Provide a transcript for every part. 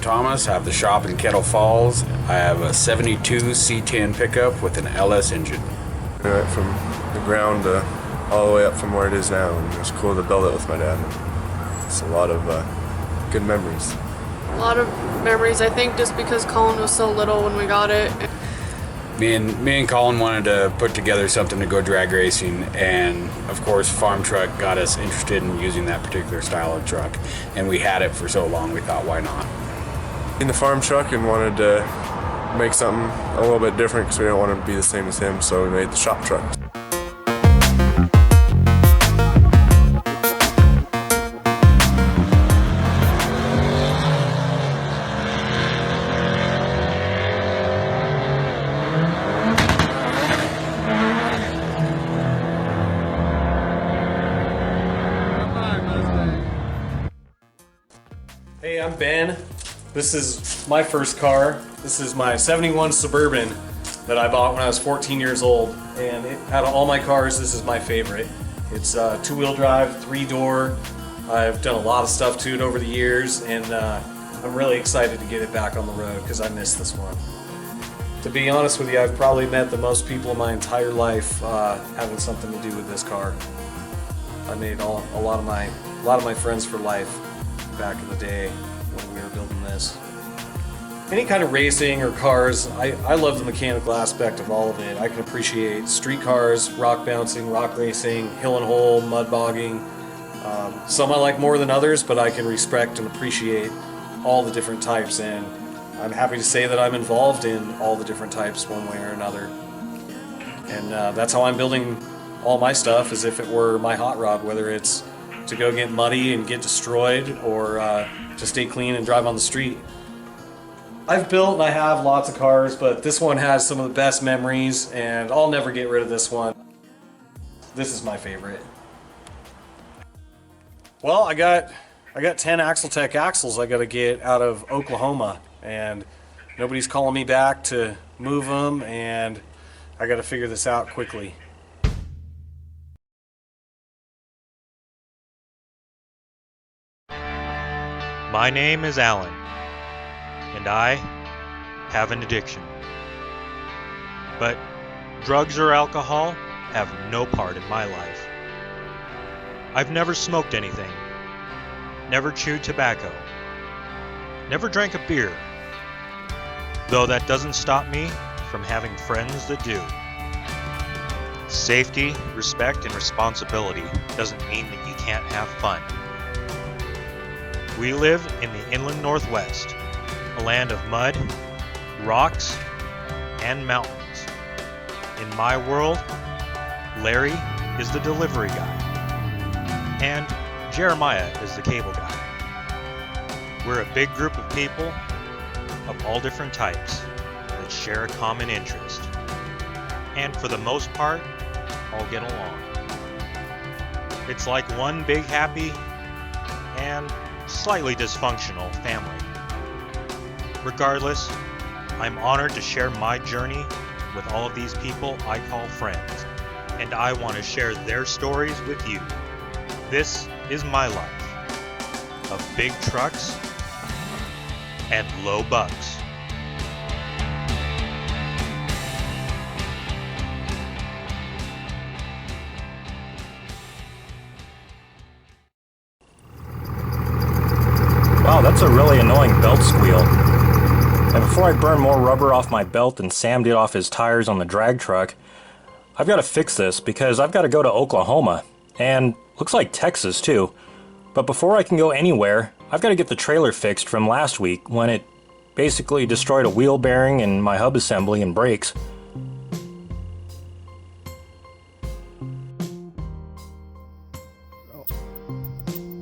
Thomas. I have the shop in Kettle Falls. I have a 72 C10 pickup with an LS engine. We went from the ground all the way up from where it is now, and it was cool to build it with my dad. It's a lot of good memories. A lot of memories, I think, just because Colin was so little when we got it. Me and Colin wanted to put together something to go drag racing, and of course farm truck got us interested in using that particular style of truck, and we had it for so long we thought, why not? In the farm truck, and wanted to make something a little bit different because we don't want to be the same as him, so we made the shop truck. Hey, I'm Ben. This is my first car. This is my 71 Suburban that I bought when I was 14 years old. And out of all my cars, this is my favorite. It's two-wheel drive, 3-door. I've done a lot of stuff to it over the years, and I'm really excited to get it back on the road because I miss this one. To be honest with you, I've probably met the most people in my entire life having something to do with this car. I made a lot of my friends for life back in the day when we were building this. Any kind of racing or cars, I love the mechanical aspect of all of it. I can appreciate street cars, rock bouncing, rock racing, hill and hole, mud bogging. Some I like more than others, but I can respect and appreciate all the different types, and I'm happy to say that I'm involved in all the different types one way or another. And that's how I'm building all my stuff, as if it were my hot rod, whether it's to go get muddy and get destroyed, or to stay clean and drive on the street. I've built and I have lots of cars, but this one has some of the best memories, and I'll never get rid of this one. This is my favorite. Well, I got 10 Axletech axles I got to get out of Oklahoma, and nobody's calling me back to move them, and I got to figure this out quickly. My name is Alan, and I have an addiction. But drugs or alcohol have no part in my life. I've never smoked anything, never chewed tobacco, never drank a beer, though that doesn't stop me from having friends that do. Safety, respect, and responsibility doesn't mean that you can't have fun. We live in the inland Northwest, a land of mud, rocks, and mountains. In my world, Larry is the delivery guy, and Jeremiah is the cable guy. We're a big group of people of all different types that share a common interest, and for the most part, all get along. It's like one big happy and slightly dysfunctional family. Regardless, I'm honored to share my journey with all of these people I call friends, and I want to share their stories with you. This is my life of big trucks and low bucks. Wow, that's a really annoying belt squeal. And before I burn more rubber off my belt than Sam did off his tires on the drag truck, I've got to fix this because I've got to go to Oklahoma, and looks like Texas too. But before I can go anywhere, I've got to get the trailer fixed from last week when it basically destroyed a wheel bearing and my hub assembly and brakes.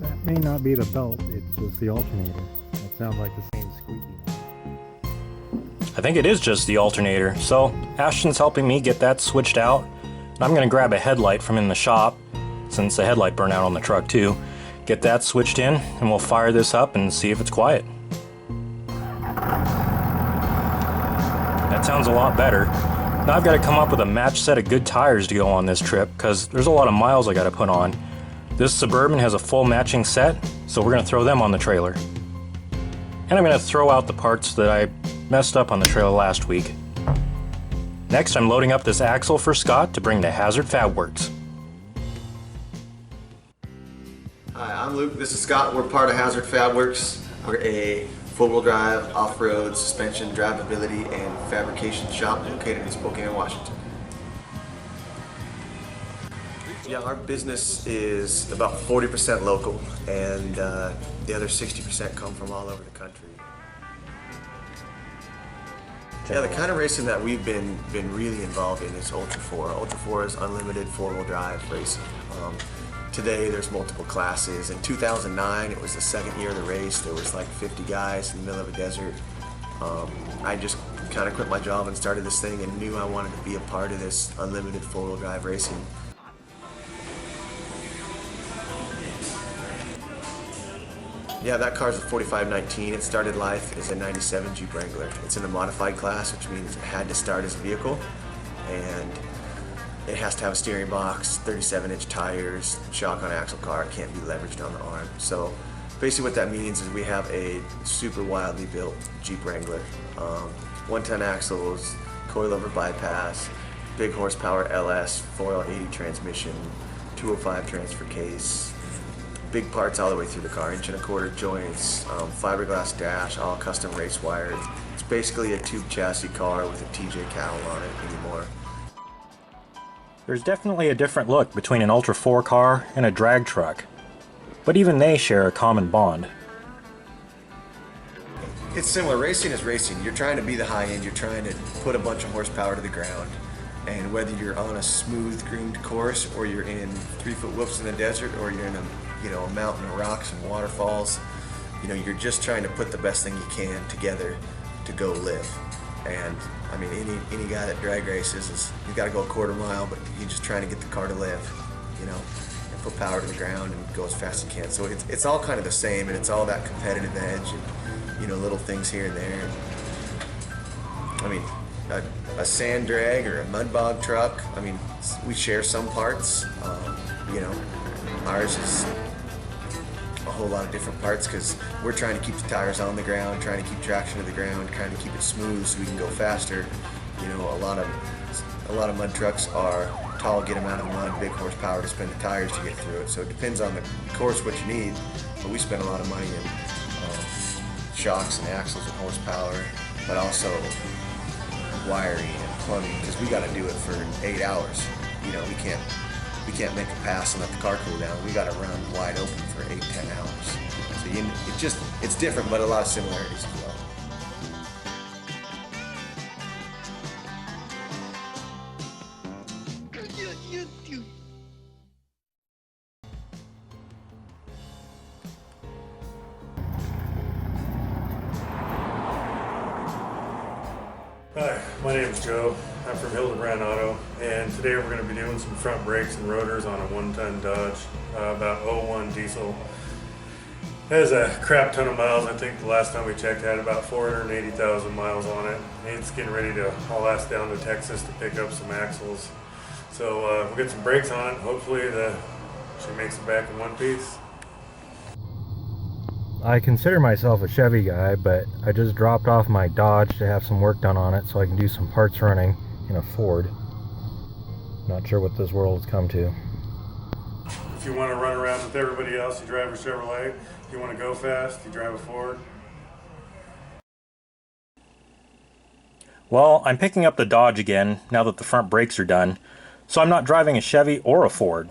That may not be the belt, it's just the alternator. That sounds like the same squeaky. I think it is just the alternator, so Ashton's helping me get that switched out. And I'm going to grab a headlight from in the shop, since the headlight burned out on the truck too. Get that switched in, and we'll fire this up and see if it's quiet. That sounds a lot better. Now I've got to come up with a matched set of good tires to go on this trip, because there's a lot of miles I got to put on. This Suburban has a full matching set, so we're going to throw them on the trailer. and I'm going to throw out the parts that I messed up on the trailer last week. Next, I'm loading up this axle for Scott to bring to Hazzard Fabworx. Hi, I'm Luke. This is Scott. We're part of Hazzard Fabworx. We're a four-wheel drive, off-road, suspension, drivability, and fabrication shop located in Spokane, Washington. Yeah, our business is about 40% local, and the other 60% come from all over the country. Yeah, the kind of racing that we've been really involved in is Ultra 4. Ultra 4 is unlimited four-wheel drive racing. Today there's multiple classes. In 2009, it was the second year of the race. There was like 50 guys in the middle of a desert. I just kind of quit my job and started this thing and knew I wanted to be a part of this unlimited four-wheel drive racing. Yeah, that car's a 4519. It started life as a 97 Jeep Wrangler. It's in a modified class, which means it had to start as a vehicle, and it has to have a steering box, 37-inch tires, shock on axle car. It can't be leveraged on the arm. So basically what that means is we have a super wildly built Jeep Wrangler. 1-ton axles, coilover bypass, big horsepower LS, 4L80 transmission, 205 transfer case, big parts all the way through the car, 1.25-inch joints, fiberglass dash, all custom race wired. It's basically a tube chassis car with a TJ cowl on it anymore. There's definitely a different look between an Ultra 4 car and a drag truck, but even they share a common bond. It's similar. Racing is racing. You're trying to be the high end. You're trying to put a bunch of horsepower to the ground. And whether you're on a smooth groomed course or you're in 3-foot whoops in the desert or you're in a mountain of rocks and waterfalls, you're just trying to put the best thing you can together to go live. And I mean, any guy that drag races you got to go a quarter mile, but you're just trying to get the car to live, and put power to the ground and go as fast as you can. So it's all kind of the same, and it's all that competitive edge and little things here and there. I mean, a sand drag or a mud bog truck, I mean, we share some parts. Ours is a whole lot of different parts because we're trying to keep the tires on the ground, trying to keep traction to the ground, trying to keep it smooth so we can go faster. A lot of mud trucks are tall, get them out of the mud, big horsepower to spin the tires to get through it. So it depends on the course what you need, but we spend a lot of money in shocks and axles and horsepower, but also wiring and plumbing because we got to do it for 8 hours. We can't make a pass and let the car cool down. We got to run wide open for 8-10 hours. So it's different, but a lot of similarities as well. Hi, my name is Joe. I'm from Hildebrand Auto, and today we're going to be doing some front brakes and rotors on a 1-ton Dodge, about 01 diesel. It has a crap ton of miles. I think the last time we checked it had about 480,000 miles on it. It's getting ready to haul ass down to Texas to pick up some axles. So we'll get some brakes on it. Hopefully she makes it back in one piece. I consider myself a Chevy guy, but I just dropped off my Dodge to have some work done on it so I can do some parts running in a Ford. Not sure what this world has come to. If you want to run around with everybody else, you drive a Chevrolet. If you want to go fast, you drive a Ford. Well, I'm picking up the Dodge again now that the front brakes are done, so I'm not driving a Chevy or a Ford.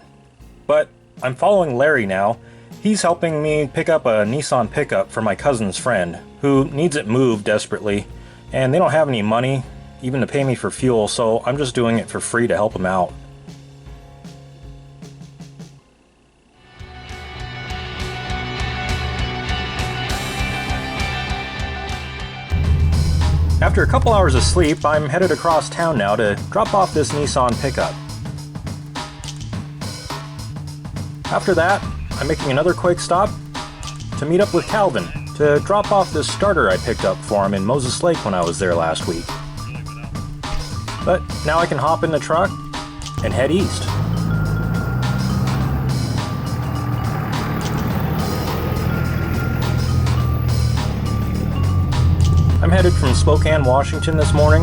But I'm following Larry now. He's helping me pick up a Nissan pickup for my cousin's friend, who needs it moved desperately, and they don't have any money, even to pay me for fuel, so I'm just doing it for free to help him out. After a couple hours of sleep, I'm headed across town now to drop off this Nissan pickup. After that, I'm making another quick stop to meet up with Calvin to drop off this starter I picked up for him in Moses Lake when I was there last week. But now I can hop in the truck and head east. I'm headed from Spokane, Washington this morning,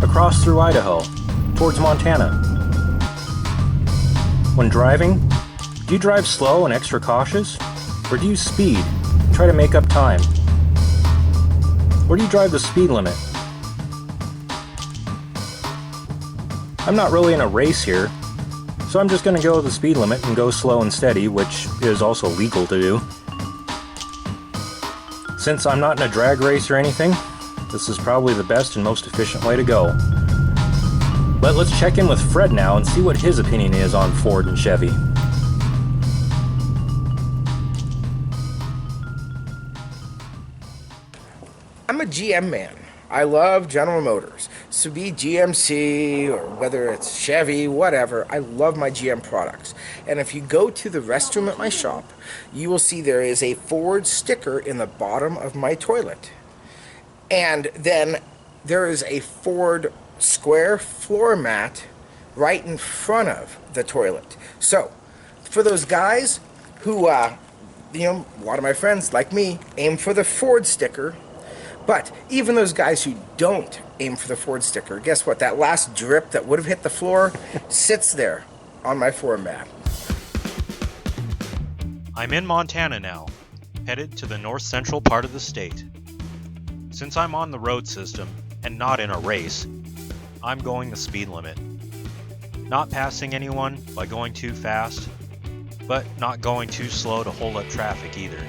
across through Idaho, towards Montana. When driving, do you drive slow and extra cautious? Or do you speed, try to make up time? Or do you drive the speed limit? I'm not really in a race here, so I'm just going to go the speed limit and go slow and steady, which is also legal to do. Since I'm not in a drag race or anything, this is probably the best and most efficient way to go. But let's check in with Fred now and see what his opinion is on Ford and Chevy. I'm a GM man. I love General Motors. So be GMC or whether it's Chevy, whatever, I love my GM products. And if you go to the restroom at my shop, you will see there is a Ford sticker in the bottom of my toilet. And then there is a Ford square floor mat right in front of the toilet. So for those guys who, a lot of my friends like me aim for the Ford sticker. But even those guys who don't aim for the Ford sticker, guess what? That last drip that would have hit the floor sits there on my floor mat. I'm in Montana now, headed to the north central part of the state. Since I'm on the road system and not in a race, I'm going the speed limit. Not passing anyone by going too fast, but not going too slow to hold up traffic either.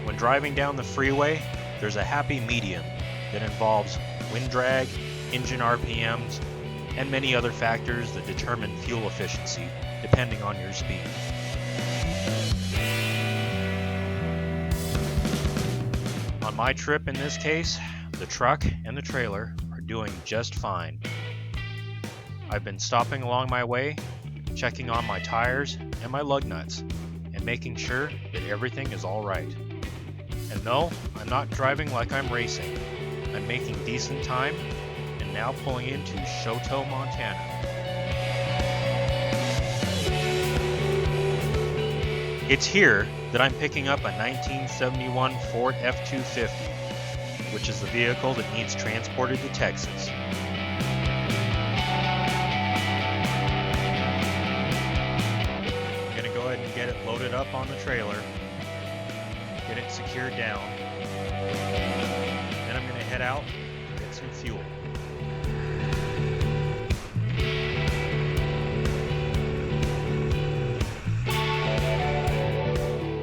When driving down the freeway, there's a happy medium that involves wind drag, engine RPMs, and many other factors that determine fuel efficiency depending on your speed. On my trip in this case, the truck and the trailer are doing just fine. I've been stopping along my way, checking on my tires and my lug nuts, and making sure that everything is all right. And no, I'm not driving like I'm racing. I'm making decent time and now pulling into Choteau, Montana. It's here that I'm picking up a 1971 Ford F-250, which is the vehicle that needs transported to Texas. I'm gonna go ahead and get it loaded up on the trailer, get it secured down, then I'm going to head out and get some fuel.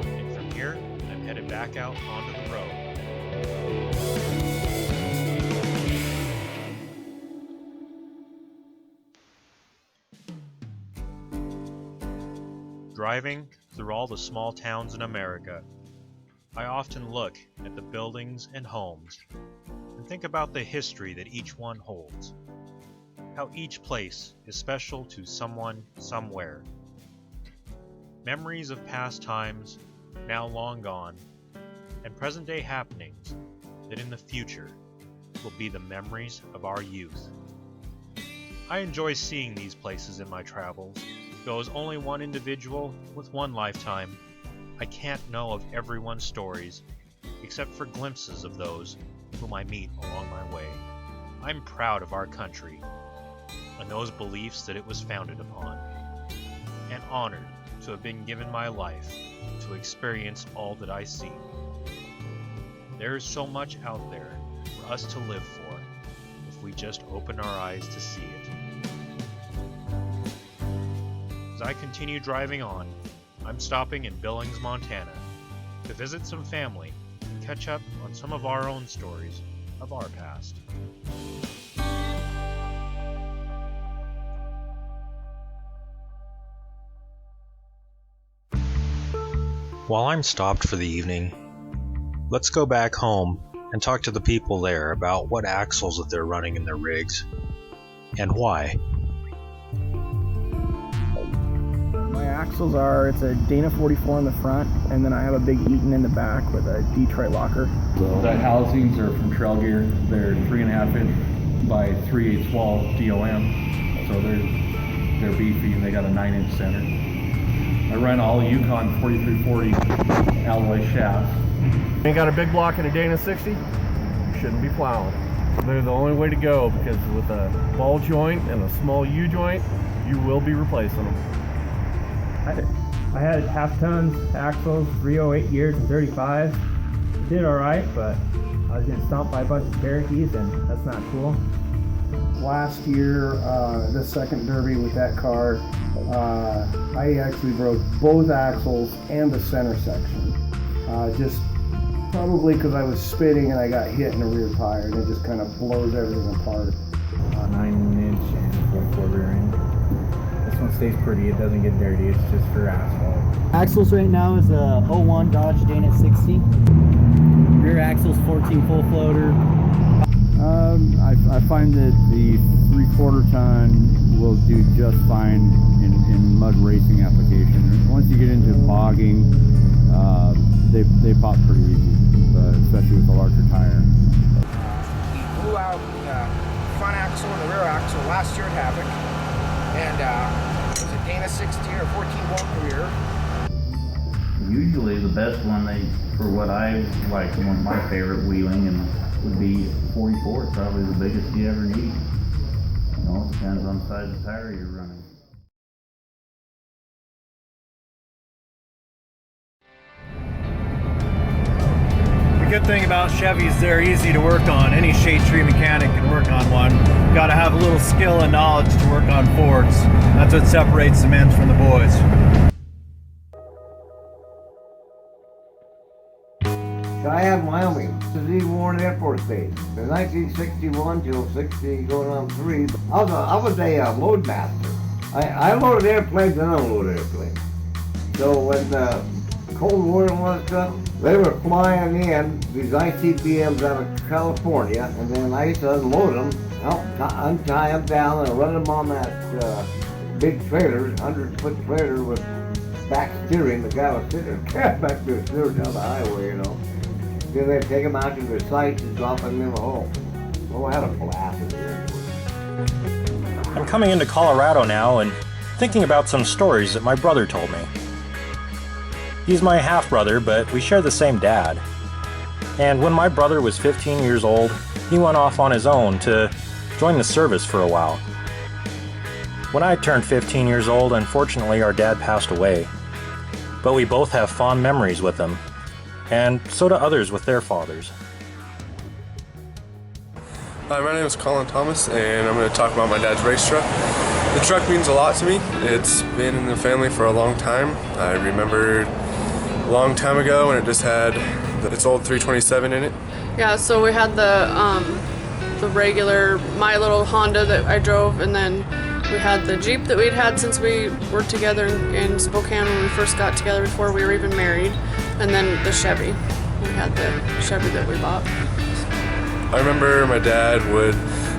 And from here, I'm headed back out onto the road. Driving through all the small towns in America, I often look at the buildings and homes and think about the history that each one holds. How each place is special to someone somewhere. Memories of past times, now long gone, and present-day happenings that in the future will be the memories of our youth. I enjoy seeing these places in my travels, though as only one individual with one lifetime, I can't know of everyone's stories, except for glimpses of those whom I meet along my way. I'm proud of our country, and those beliefs that it was founded upon, and honored to have been given my life to experience all that I see. There is so much out there for us to live for, if we just open our eyes to see it. As I continue driving on, I'm stopping in Billings, Montana, to visit some family and catch up on some of our own stories of our past. While I'm stopped for the evening, let's go back home and talk to the people there about what axles that they're running in their rigs and why. My axles are, it's a Dana 44 in the front, and then I have a big Eaton in the back with a Detroit locker. The housings are from Trail Gear. They're 3.5 inch by 3/8 wall DOM, so they're beefy and they got a 9-inch center. I run all Yukon 4340 alloy shafts. Ain't got a big block in a Dana 60? You shouldn't be plowing. They're the only way to go, because with a ball joint and a small U-joint, you will be replacing them. I had half tons axles, 308 years and 35. Did alright, but I was getting stomped by a bunch of Cherokees, and that's not cool. Last year, the second derby with that car, I actually broke both axles and the center section. Just probably because I was spinning and I got hit in the rear tire, and it just kind of blows everything apart. 9-inch and 4/4 inch. This one stays pretty, it doesn't get dirty, it's just for asphalt. Axles right now is a 01 Dodge Dana 60. Rear axles 14 full floater. I find that the 3/4 ton will do just fine in mud racing application. Once you get into bogging, they pop pretty easy, especially with a larger tire. He blew out the front axle and the rear axle last year at Havoc, and it was a Dana 60 or 14 volt rear. Usually the best one for what I like, one of my favorite wheeling, and would be 44. It's probably the biggest you ever need. You know, it depends on the size of tire you're running. The good thing about Chevys, they're easy to work on. Any shade tree mechanic can work on one. You gotta have a little skill and knowledge to work on Fords. That's what separates the men from the boys. Cheyenne, Wyoming. This is Lee Warren Air Force Base. From 1961 till 60, going on 3. I was a load master. I loaded airplanes and unloaded airplanes. So when the Cold War was up, they were flying in these ICBMs out of California, and then I used to unload them, untie them down, and run them on that big trailer, 100-foot trailer with back steering. The guy was sitting there, back there steering down the highway, you know. Then they'd take them out to their sites and drop them in the hole. Oh, I had a blast in here. I'm coming into Colorado now and thinking about some stories that my brother told me. He's my half-brother, but we share the same dad. And when my brother was 15 years old, he went off on his own to join the service for a while. When I turned 15 years old, unfortunately our dad passed away. But we both have fond memories with him, and so do others with their fathers. Hi, my name is Colin Thomas, and I'm going to talk about my dad's race truck. The truck means a lot to me. It's been in the family for a long time. I remember a long time ago when it just had its old 327 in it. Yeah, so we had the regular, my little Honda that I drove, and then we had the Jeep that we'd had since we were together in Spokane when we first got together before we were even married, and then the Chevy. We had the Chevy that we bought. I remember my dad would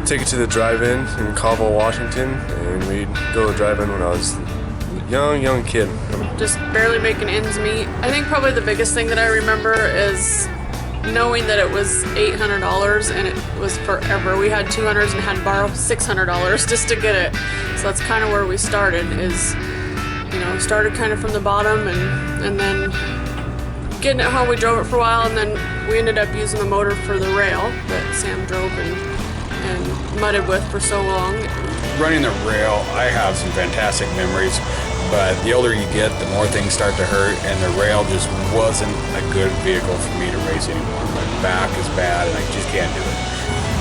take it to the drive-in in Colville, Washington, and we'd go to the drive-in when I was a young kid. Just barely making ends meet. I think probably the biggest thing that I remember is knowing that it was $800 and it was forever. We had 200s and had to borrow $600 just to get it. So that's kind of where we started, is, you know, started kind of from the bottom, and then getting it home, we drove it for a while, and then we ended up using the motor for the rail that Sam drove and mudded with for so long. Running the rail, I have some fantastic memories, but the older you get, the more things start to hurt, and the rail just wasn't a good vehicle for me to race anymore. My back is bad, and I just can't do it.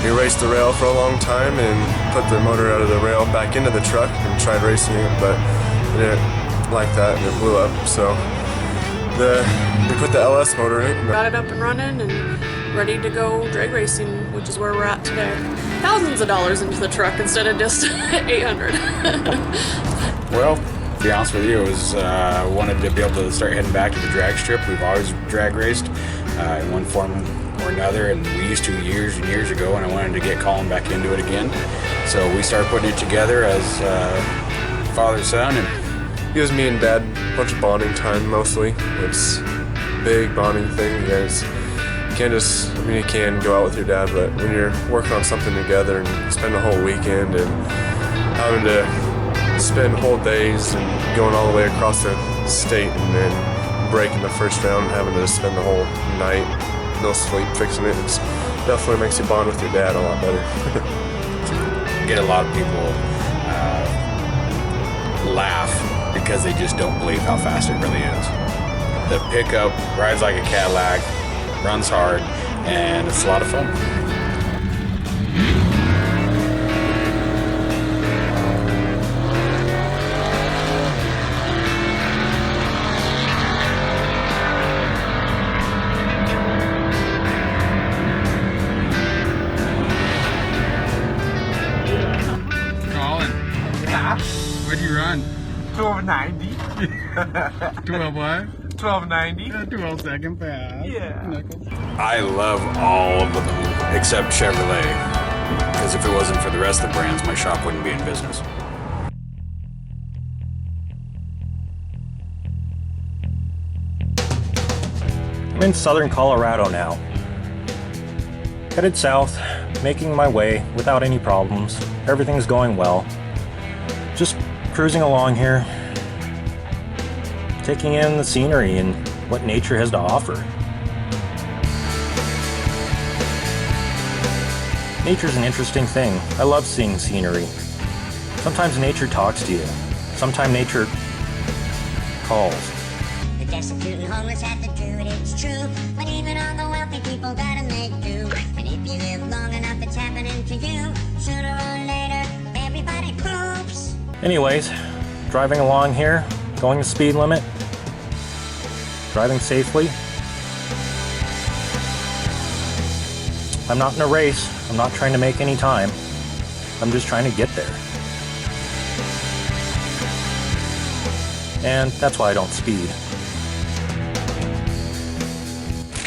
We raced the rail for a long time and put the motor out of the rail back into the truck and tried racing it, but it didn't like that, and it blew up. So we put the LS motor in it. Got it up and running and ready to go drag racing, which is where we're at today. Thousands of dollars into the truck instead of just $800. Well, to be honest with you, it was wanted to be able to start heading back to the drag strip. We've always drag raced in one form or another, and we used to years and years ago, and I wanted to get Colin back into it again. So we started putting it together as father-son, and gives me and Dad a bunch of bonding time mostly. It's a big bonding thing. You guys can't just, I mean, you can go out with your dad, but when you're working on something together and spend a whole weekend and having to spend whole days and going all the way across the state and then breaking the first round and having to spend the whole night, no sleep, fixing it. It definitely makes you bond with your dad a lot better. Get a lot of people laugh because they just don't believe how fast it really is. The pickup rides like a Cadillac, runs hard, and it's a lot of fun. What'd you run? 1290. 12 what? 1290. 12 second pass. Yeah. I love all of them except Chevrolet, because if it wasn't for the rest of the brands, my shop wouldn't be in business. I'm in southern Colorado now. Headed south, making my way without any problems. Everything's going well. Just cruising along here, taking in the scenery and what nature has to offer. Nature's an interesting thing. I love seeing scenery. Sometimes nature talks to you. Sometimes nature calls. The destitute and homeless have to do it, it's true. But even all the wealthy people gotta make do. And if you live long enough, it's happening to you. Sooner or later, everybody poops. Anyways, driving along here, going the speed limit, driving safely. I'm not in a race. I'm not trying to make any time. I'm just trying to get there. And that's why I don't speed.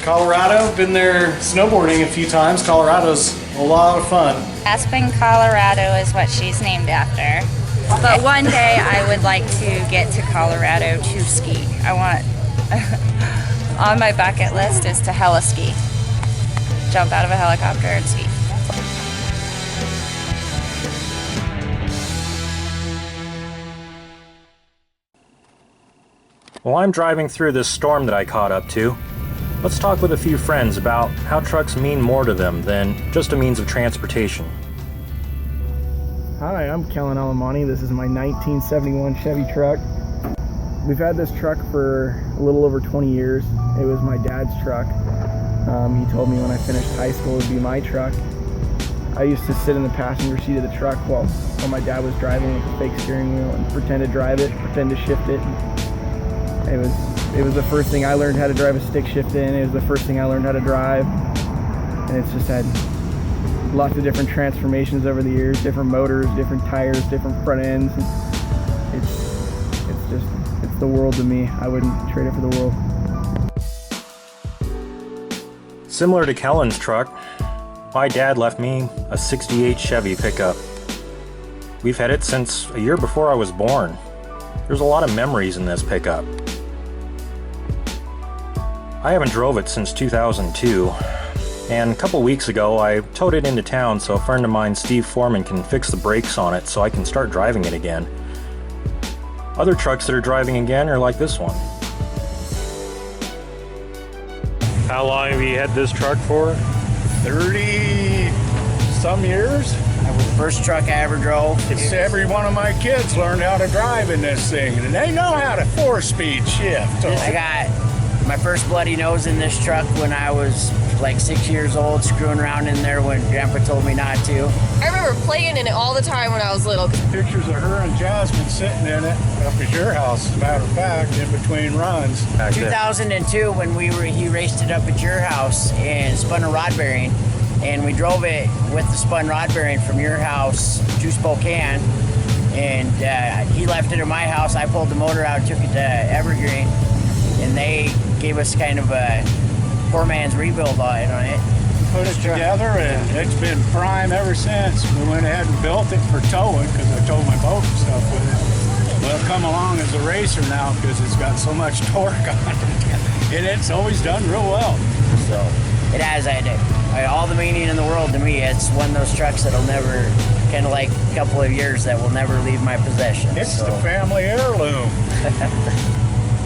Colorado, been there snowboarding a few times. Colorado's a lot of fun. Aspen, Colorado is what she's named after. But one day I would like to get to Colorado to ski. I want, on my bucket list is to heli-ski. Jump out of a helicopter and ski. While I'm driving through this storm that I caught up to, let's talk with a few friends about how trucks mean more to them than just a means of transportation. Hi, I'm Kellen Alamani. This is my 1971 Chevy truck. We've had this truck for a little over 20 years. It was my dad's truck. He told me when I finished high school it would be my truck. I used to sit in the passenger seat of the truck while my dad was driving with a fake steering wheel and pretend to drive it, pretend to shift it. It was the first thing I learned how to drive a stick shift in. It was the first thing I learned how to drive. And it's just had lots of different transformations over the years, different motors, different tires, different front ends. It's the world to me. I wouldn't trade it for the world. Similar to Kellen's truck, my dad left me a '68 Chevy pickup. We've had it since a year before I was born. There's a lot of memories in this pickup. I haven't drove it since 2002, and a couple weeks ago I towed it into town so a friend of mine, Steve Foreman, can fix the brakes on it so I can start driving it again. Other trucks that are driving again are like this one. How long have you had this truck for? 30 some years. That was the first truck I ever drove. It's every one of my kids learned how to drive in this thing, and they know how to 4-speed shift. I got my first bloody nose in this truck when I was like 6 years old, screwing around in there when Grandpa told me not to. I remember playing in it all the time when I was little. Pictures of her and Jasmine sitting in it up at your house, as a matter of fact, in between runs. 2002 when he raced it up at your house and spun a rod bearing, and we drove it with the spun rod bearing from your house to Spokane, and he left it at my house. I pulled the motor out, took it to Evergreen, and they gave us kind of a poor man's rebuild on it. Put it together, and it's been prime ever since. We went ahead and built it for towing because I towed my boat and stuff with it. Well, come along as a racer now because it's got so much torque on it, and it's always done real well. So it has all the meaning in the world to me. It's one of those trucks that'll never kind of like a couple of years that will never leave my possession. It's the family heirloom.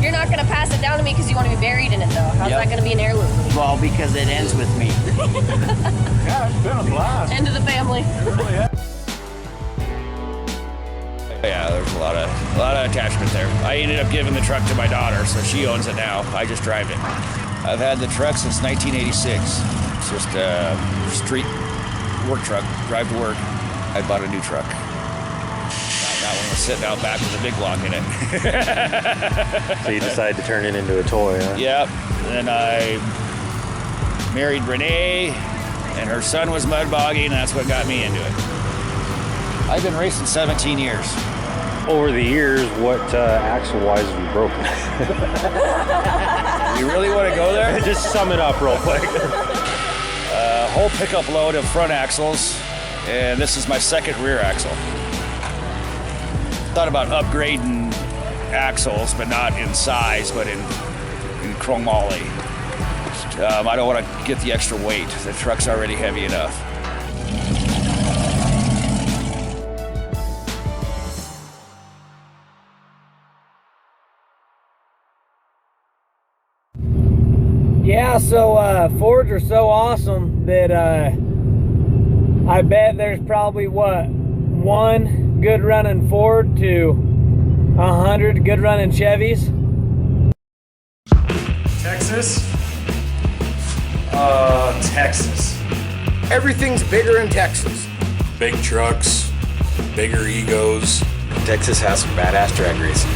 You're not going to pass it down to me because you want to be buried in it, though. How's that going to be an heirloom? Well, because it ends with me. Yeah, it's been a blast. End of the family. Yeah, there's a lot of attachment there. I ended up giving the truck to my daughter, so she owns it now. I just drive it. I've had the truck since 1986. It's just a street work truck, drive to work. I bought a new truck. That one was sitting out back with a big block in it. So you decided to turn it into a toy, huh? Yep. Then I married Renee, and her son was mud bogging, and that's what got me into it. I've been racing 17 years. Over the years, what axle-wise have you broken? You really want to go there? Just sum it up real quick. A whole pickup load of front axles, and this is my second rear axle. Thought about upgrading axles, but not in size, but in chromoly. I don't want to get the extra weight. The truck's already heavy enough. Yeah, so Fords are so awesome that I bet there's probably one good running Ford to 100 good running Chevys. Texas? Texas. Everything's bigger in Texas. Big trucks, bigger egos. Texas has some badass drag racing.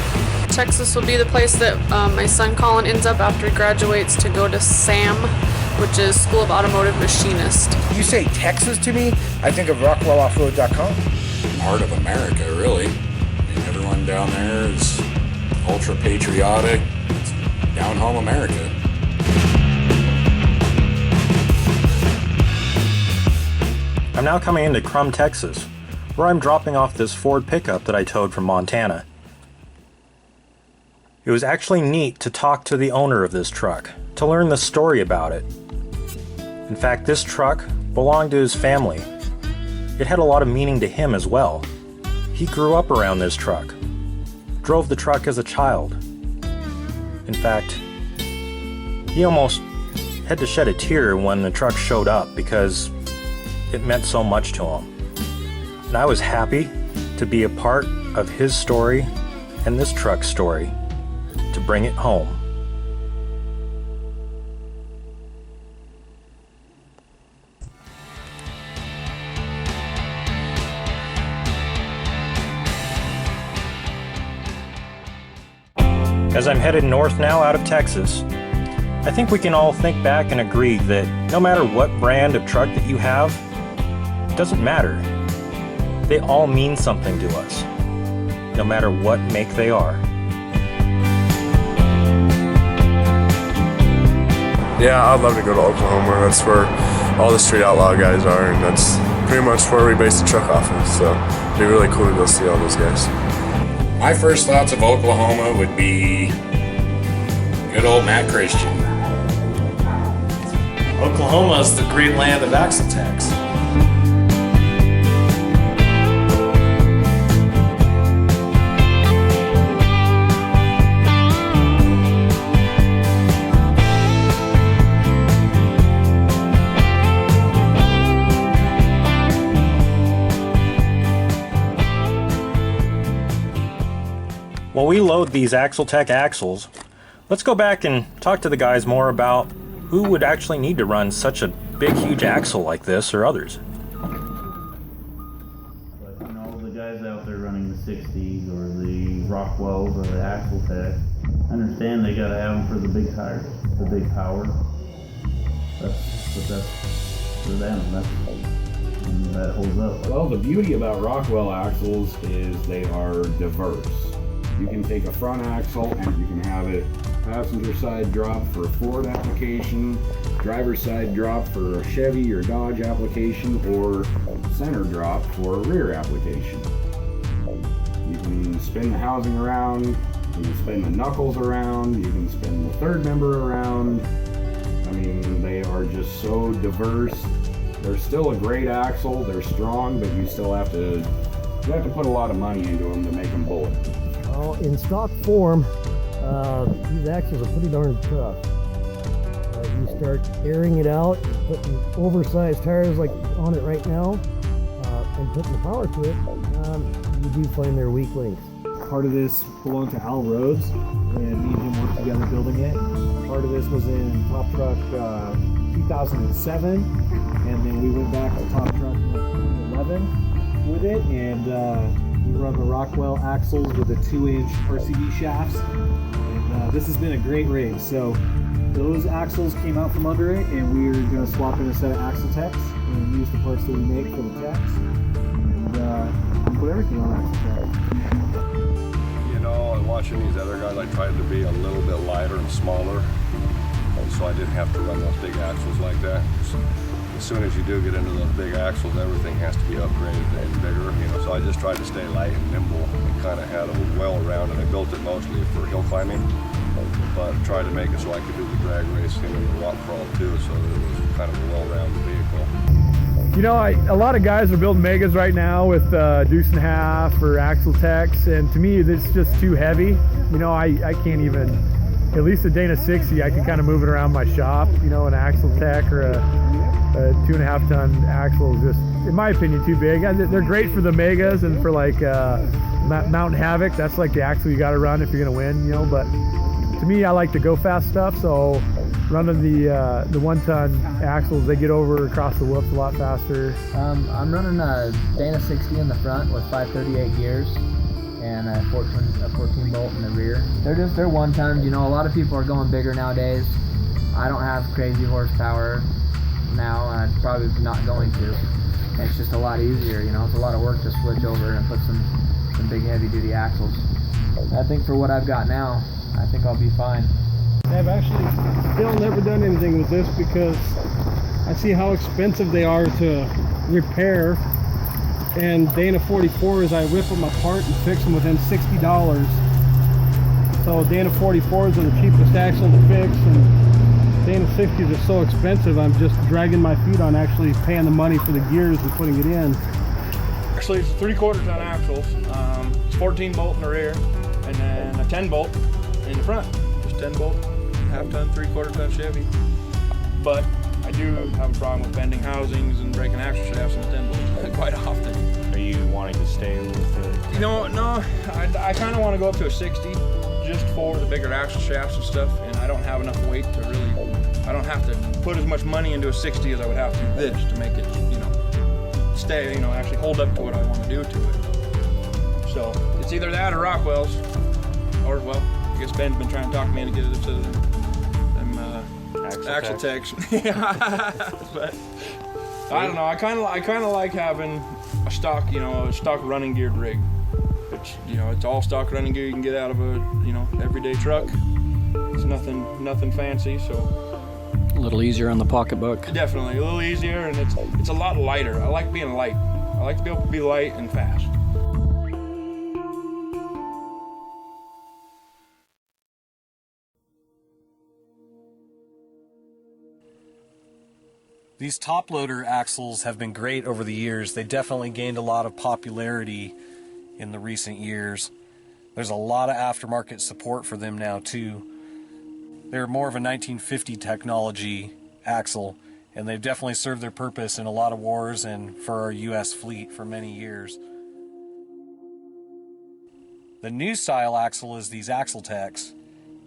Texas will be the place that my son Colin ends up after he graduates to go to SAM, which is School of Automotive Machinist. You say Texas to me, I think of RockwellOffroad.com. Heart of America, really. I mean, everyone down there is ultra patriotic. It's down home America. I'm now coming into Crum, Texas, where I'm dropping off this Ford pickup that I towed from Montana. It was actually neat to talk to the owner of this truck, to learn the story about it. In fact, this truck belonged to his family. It had a lot of meaning to him as well. He grew up around this truck, drove the truck as a child. In fact, he almost had to shed a tear when the truck showed up because it meant so much to him. And I was happy to be a part of his story and this truck's story, to bring it home. As I'm headed north now out of Texas, I think we can all think back and agree that no matter what brand of truck that you have, it doesn't matter. They all mean something to us, no matter what make they are. Yeah, I'd love to go to Oklahoma. That's where all the street outlaw guys are, and that's pretty much where we base the truck off of. So it'd be really cool to go see all those guys. My first thoughts of Oklahoma would be good old Matt Christian. Oklahoma is the great land of Axletechs. While we load these Axletech axles, let's go back and talk to the guys more about who would actually need to run such a big, huge axle like this or others. But you know, the guys out there running the 60s or the Rockwells or the Axletech, I understand they gotta have them for the big tires, the big power. That's for them. That holds up. Well, the beauty about Rockwell axles is they are diverse. You can take a front axle and you can have it passenger side drop for a Ford application, driver's side drop for a Chevy or Dodge application, or center drop for a rear application. You can spin the housing around, you can spin the knuckles around, you can spin the third member around. I mean, they are just so diverse They're still a great axle. They're strong, but you still have to put a lot of money into them to make them bullet. Well, in stock form, these axles are pretty darn tough. You start airing it out, putting oversized tires like on it right now, and putting the power to it, you do find their weak links. Part of this belonged to Al Rhodes, and me and him worked together building it. Part of this was in Top Truck 2007, and then we went back to Top Truck in 2011 with it, and we run the Rockwell axles with the 2-inch RCD shafts. And this has been a great race. So those axles came out from under it, and we are going to swap in a set of AxleTechs and use the parts that we make for the techs, and put everything on AxleTech. And watching these other guys, I tried to be a little bit lighter and smaller, and so I didn't have to run those big axles like that. As soon as you do get into those big axles, everything has to be upgraded and bigger, so I just tried to stay light and nimble and kind of had a well-rounded, and I built it mostly for hill climbing, but tried to make it so I could do the drag racing and the rock crawl too, so that it was kind of a well-rounded vehicle. You know, a lot of guys are building Megas right now with Deuce and Half or AxleTechs, and to me, it's just too heavy. I can't even, at least a Dana 60, I can kind of move it around my shop. An AxleTech or a 2.5 ton axle is just, in my opinion, too big. They're great for the Megas and for like Mountain Havoc. That's like the axle you got to run if you're going to win, but to me, I like the go fast stuff, so running the 1-ton axles, they get over across the whoops a lot faster. I'm running a Dana 60 in the front with 538 gears and a 14 bolt in the rear. They're 1-tons. A lot of people are going bigger nowadays. I don't have crazy horsepower now, and I'm probably not going to. It's just a lot easier. It's a lot of work to switch over and put some big heavy duty axles. I think for what I've got now, I think I'll be fine. I've actually still never done anything with this because I see how expensive they are to repair, and Dana 44s, I rip them apart and fix them within $60. So Dana 44s are the cheapest axle to fix, and Dana 60s are so expensive, I'm just dragging my feet on actually paying the money for the gears and putting it in. Actually, it's 3/4 ton axles. It's 14 bolt in the rear, and then a 10 bolt in the front. Just 10 bolt, 1/2 ton, 3/4 ton Chevy. But I do have a problem with bending housings and breaking axle shafts in the 10 bolt quite often. Are you wanting to stay with the... No, I kind of want to go up to a 60 just for the bigger axle shafts and stuff, and I don't have enough weight to really, I don't have to put as much money into a 60 as I would have to this to make it, stay, actually hold up to what I want to do to it. So it's either that or Rockwell's, or, well, I guess Ben's been trying to talk me into getting into them AxleTechs. But I don't know. I kind of like having a stock, a stock running geared rig. It's all stock running gear you can get out of a, everyday truck. It's nothing fancy, so. A little easier on the pocketbook. Definitely a little easier, and it's a lot lighter. I like being light. I like to be able to be light and fast. These top loader axles have been great over the years. They definitely gained a lot of popularity in the recent years. There's a lot of aftermarket support for them now too. They're more of a 1950 technology axle, and they've definitely served their purpose in a lot of wars and for our US fleet for many years. The new style axle is these AxleTechs.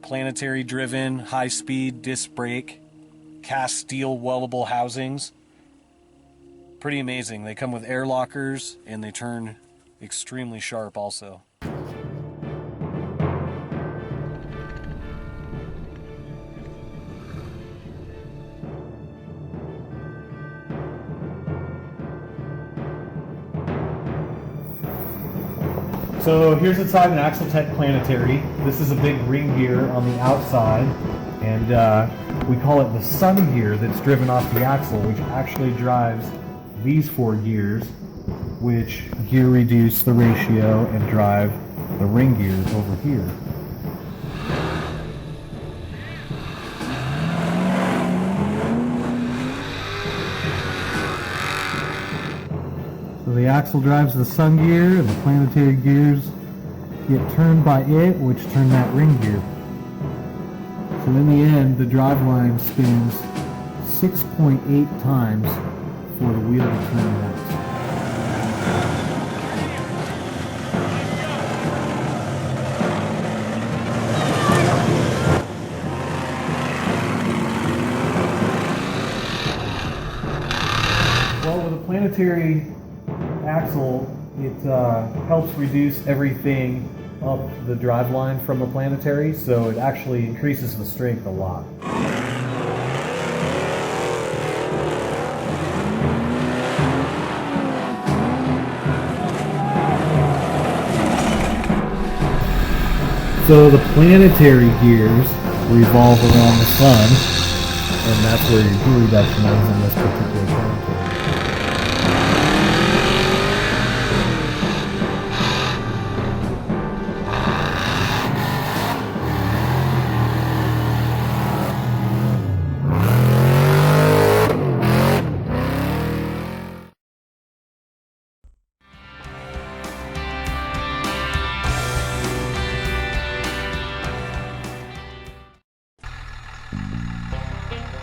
Planetary driven, high speed disc brake, cast steel weldable housings. Pretty amazing. They come with air lockers and they turn extremely sharp also. So here's inside an AxleTech Planetary. This is a big ring gear on the outside, and we call it the sun gear that's driven off the axle, which actually drives these 4 gears, which gear reduce the ratio and drive the ring gears over here. So the axle drives the sun gear, and the planetary gears get turned by it, which turn that ring gear. So in the end, the driveline spins 6.8 times for the wheel to turn once. Well, with a planetary axle, it helps reduce everything up the driveline from the planetary, so it actually increases the strength a lot. So the planetary gears revolve around the sun, and that's where your gear reduction is in this particular planetary.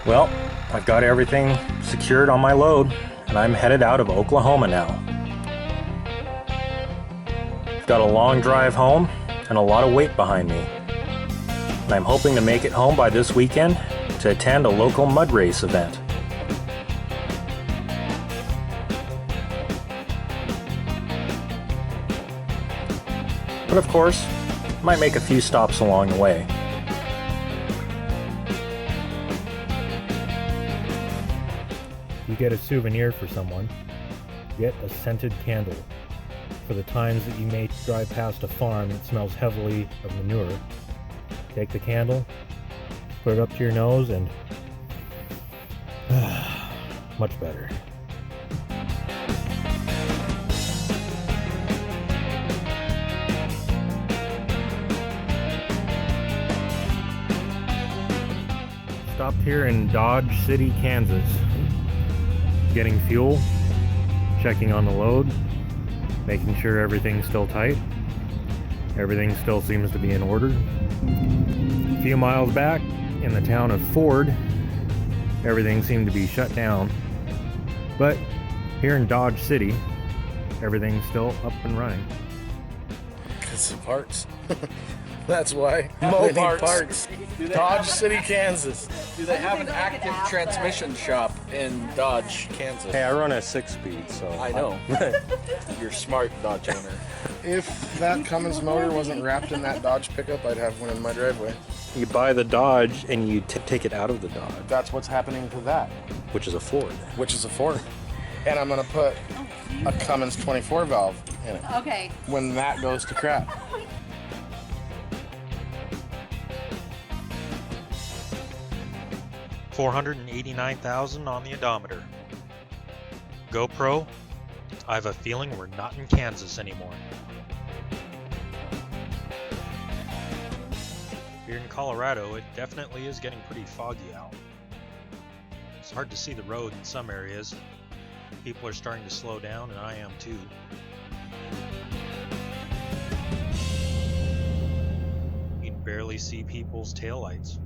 Well, I've got everything secured on my load, and I'm headed out of Oklahoma now. I've got a long drive home and a lot of weight behind me. And I'm hoping to make it home by this weekend to attend a local mud race event. But of course, might make a few stops along the way. You get a souvenir for someone, get a scented candle. For the times that you may drive past a farm that smells heavily of manure, take the candle, put it up to your nose, and much better. Stopped here in Dodge City, Kansas. Getting fuel, checking on the load, making sure everything's still tight. Everything still seems to be in order. A few miles back in the town of Ford, everything seemed to be shut down. But here in Dodge City, everything's still up and running. It's the parts. That's why. Mo They need parts. Dodge City, Kansas. Do they have an active transmission shop in Dodge, Kansas? Hey, I run a 6-speed, so... I know. You're smart, Dodge owner. If that Cummins motor wasn't wrapped in that Dodge pickup, I'd have one in my driveway. You buy the Dodge and you take it out of the Dodge. That's what's happening to that. Which is a Ford. Which is a Ford. And I'm going to put a Cummins 24 valve in it. Okay. When that goes to crap. $489,000 on the odometer. GoPro, I have a feeling we're not in Kansas anymore. Here in Colorado, it definitely is getting pretty foggy out. It's hard to see the road in some areas. People are starting to slow down, and I am too. You can barely see people's taillights.